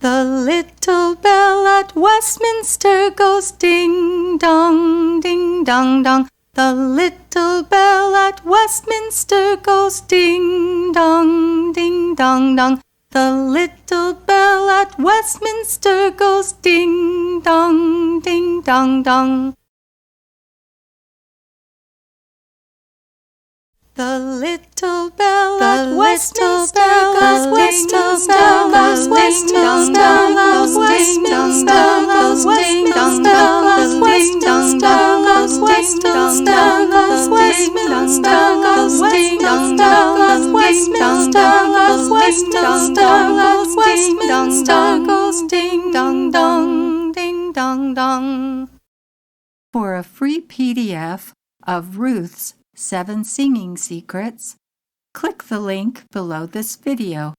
The little bell at Westminster goes ding dong, ding dong dong. The little bell at Westminster goes ding dong, ding dong dong. The little bell at Westminster goes ding dong, ding dong dong. The little bell at Westminster goes Westminster goes Westminster goes Westminster goes Westminster goes Westminster goes Westminster goes Westminster goes Westminster goes Westminster goes Westminster goes Westminster goes ding dong dong, ding dong dong. For a free PDF of Ruth's 7 Singing Secrets, click the link below this video.